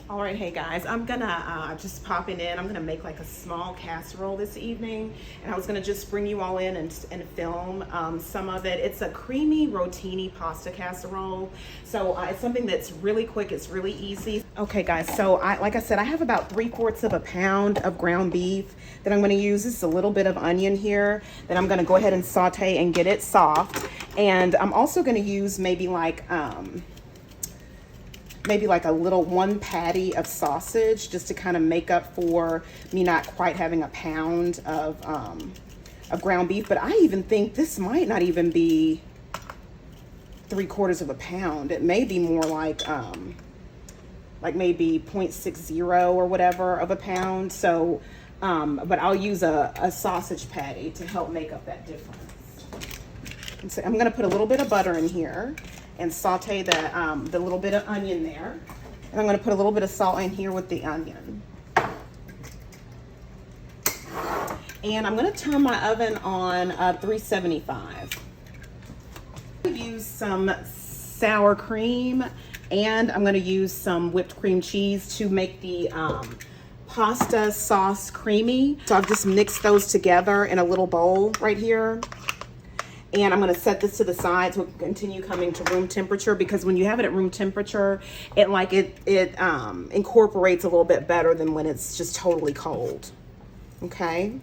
All right, hey guys, I'm gonna just popping in. I'm gonna make like a small casserole this evening, and I was gonna just bring you all in and film some of it. It's a creamy rotini pasta casserole, so it's something that's really quick. It's really easy. Okay, guys, so like I said, I have about 3/4 of a pound of ground beef that I'm gonna use. This is a little bit of onion here that I'm gonna go ahead and saute and get it soft, and I'm also gonna use maybe like a little 1 patty of sausage just to kind of make up for me not quite having a pound of ground beef. But I even think this might not even be 3/4 of a pound. It may be more like maybe 0.60 or whatever of a pound. So, but I'll use a sausage patty to help make up that difference. And so I'm gonna put a little bit of butter in here and saute the little bit of onion there. And I'm gonna put a little bit of salt in here with the onion. And I'm gonna turn my oven on 375. I'm gonna use some sour cream, and I'm gonna use some whipped cream cheese to make the pasta sauce creamy. So I've just mixed those together in a little bowl right here. And I'm going to set this to the side so it can continue coming to room temperature, because when you have it at room temperature, it incorporates a little bit better than when it's just totally cold. Okay.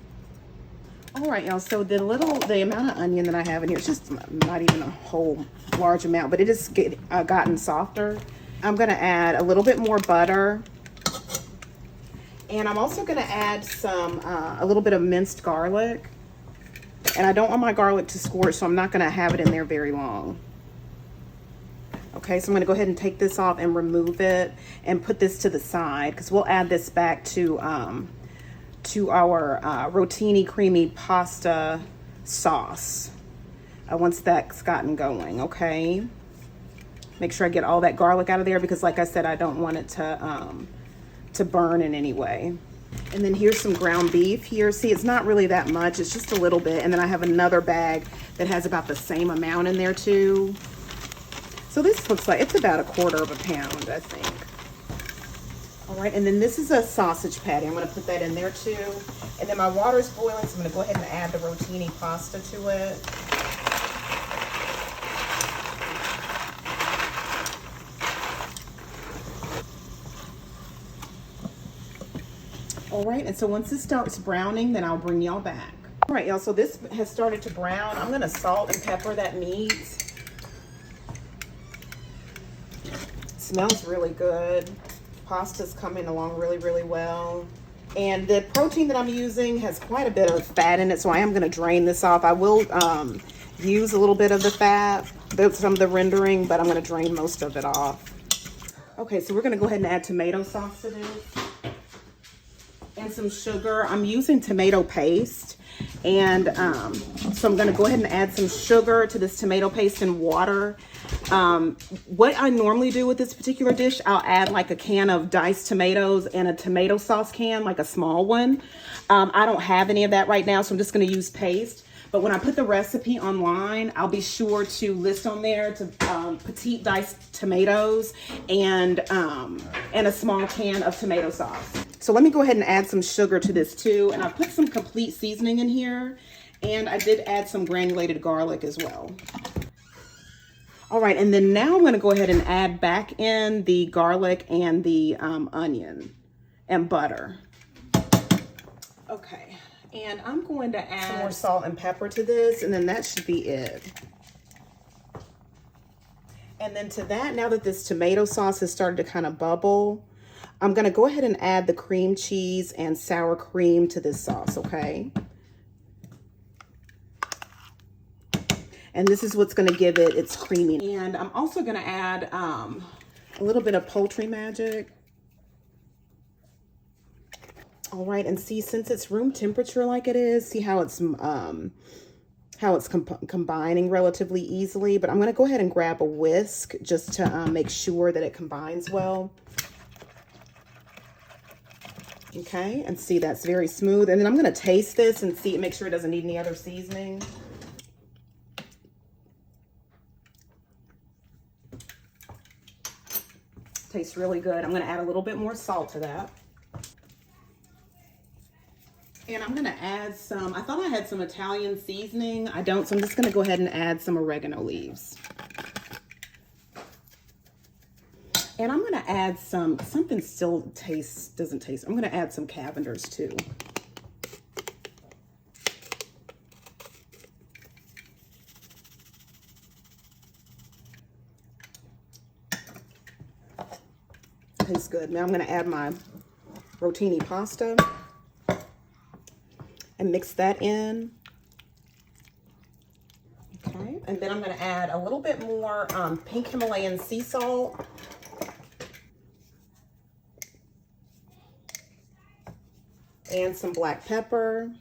All right, y'all. So the amount of onion that I have in here, it's just not even a whole large amount, but it has gotten softer. I'm going to add a little bit more butter. And I'm also going to add a little bit of minced garlic. And I don't want my garlic to scorch, so I'm not going to have it in there very long. Okay, so I'm going to go ahead and take this off and remove it and put this to the side, because we'll add this back to our rotini creamy pasta sauce once that's gotten going. Okay, make sure I get all that garlic out of there, because like I said, I don't want it to burn in any way. And then here's some ground beef here. See, it's not really that much. It's just a little bit. And then I have another bag that has about the same amount in there too. So this looks like it's about 1/4 of a pound, I think. All right, and then this is a sausage patty. I'm gonna put that in there too. And then my water's boiling, so I'm gonna go ahead and add the rotini pasta to it. All right, and so once this starts browning, then I'll bring y'all back. All right, y'all, so this has started to brown. I'm gonna salt and pepper that meat. It smells really good. Pasta's coming along really, really well. And the protein that I'm using has quite a bit of fat in it, so I am gonna drain this off. I will use a little bit of the fat, some of the rendering, but I'm gonna drain most of it off. Okay, so we're gonna go ahead and add tomato sauce to this. And some sugar. I'm using tomato paste, and so I'm going to go ahead and add some sugar to this tomato paste and water. What I normally do with this particular dish, I'll add like a can of diced tomatoes and a tomato sauce can, like a small one. I don't have any of that right now, so I'm just going to use paste. But when I put the recipe online, I'll be sure to list on there to petite diced tomatoes and a small can of tomato sauce. So let me go ahead and add some sugar to this too. And I put some complete seasoning in here. And I did add some granulated garlic as well. All right, and then now I'm going to go ahead and add back in the garlic and the onion and butter. Okay. And I'm going to add some more salt and pepper to this, and then that should be it. And then to that, now that this tomato sauce has started to kind of bubble, I'm going to go ahead and add the cream cheese and sour cream to this sauce, okay? And this is what's going to give it its creamy. And I'm also going to add a little bit of poultry magic. All right, and see, since it's room temperature like it is, see how it's combining relatively easily. But I'm going to go ahead and grab a whisk just to make sure that it combines well. Okay, and see, that's very smooth. And then I'm going to taste this and see, make sure it doesn't need any other seasoning. Tastes really good. I'm gonna add a little bit more salt to that. And I'm gonna add some, I thought I had some Italian seasoning. I don't, so I'm just gonna go ahead and add some oregano leaves. And I'm gonna add something still doesn't taste. I'm gonna add some Cavenders too. Tastes good. Now I'm gonna add my Rotini pasta and mix that in. Okay, and then I'm gonna add a little bit more pink Himalayan sea salt. And some black pepper.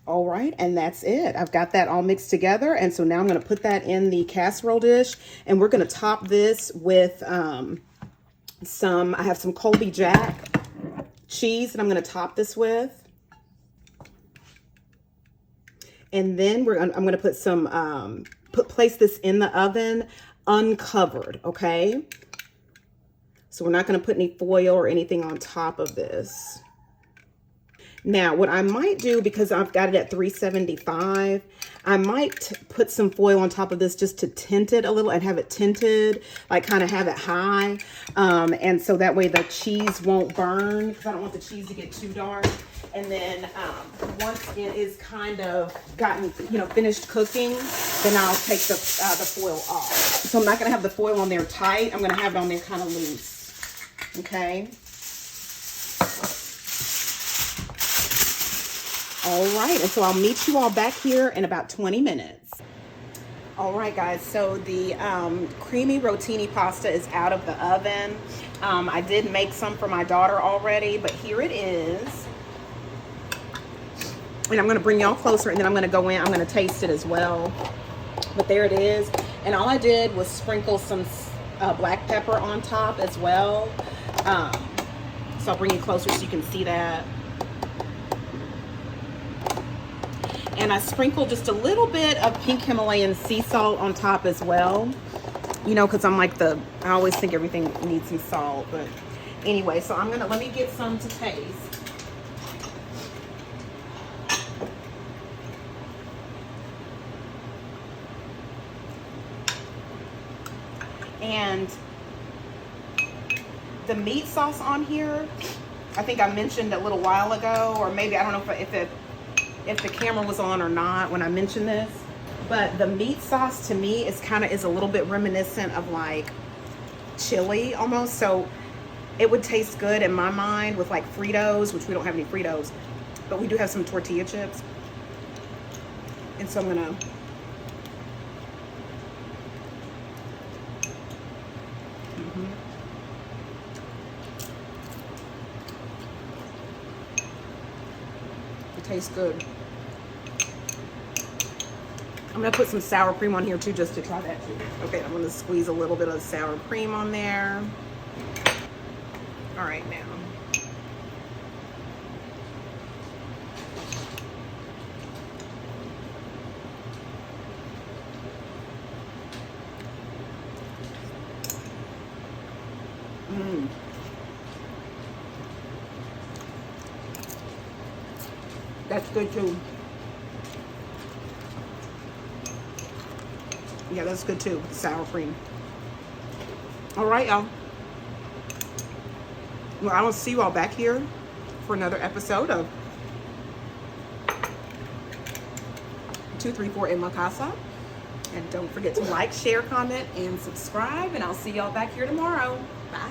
All right, and that's it. I've got that all mixed together. And so now I'm gonna put that in the casserole dish, and we're gonna top this with I have some Colby Jack cheese that I'm gonna top this with. And then I'm gonna put place this in the oven uncovered, okay? So we're not gonna put any foil or anything on top of this. Now, what I might do, because I've got it at 375, I might put some foil on top of this just to tint it a little and have it tinted, like kind of have it high. And so that way the cheese won't burn, because I don't want the cheese to get too dark. And then once it is kind of gotten, finished cooking, then I'll take the foil off. So I'm not gonna have the foil on there tight. I'm gonna have it on there kind of loose. Okay. All right, and so I'll meet you all back here in about 20 minutes. All right, guys, so the creamy rotini pasta is out of the oven. I did make some for my daughter already, but here it is. And I'm gonna bring y'all closer, and then I'm gonna go in, I'm gonna taste it as well. But there it is. And all I did was sprinkle some black pepper on top as well. So I'll bring you closer so you can see that. And I sprinkled just a little bit of pink Himalayan sea salt on top as well. Because I'm like I always think everything needs some salt. But anyway, so let me get some to taste. And the meat sauce on here, I think I mentioned a little while ago, or maybe I don't know if the camera was on or not when I mentioned this, but the meat sauce to me is a little bit reminiscent of like chili almost. So it would taste good in my mind with like Fritos, which we don't have any Fritos, but we do have some tortilla chips. And so I'm gonna tastes good. I'm gonna put some sour cream on here too, just to try that too. Okay, I'm gonna squeeze a little bit of sour cream on there. All right, now. That's good too. Yeah, that's good too. Sour cream. All right, y'all. Well, I will see you all back here for another episode of 234 En La Casa. And don't forget to like, share, comment, and subscribe. And I'll see y'all back here tomorrow. Bye.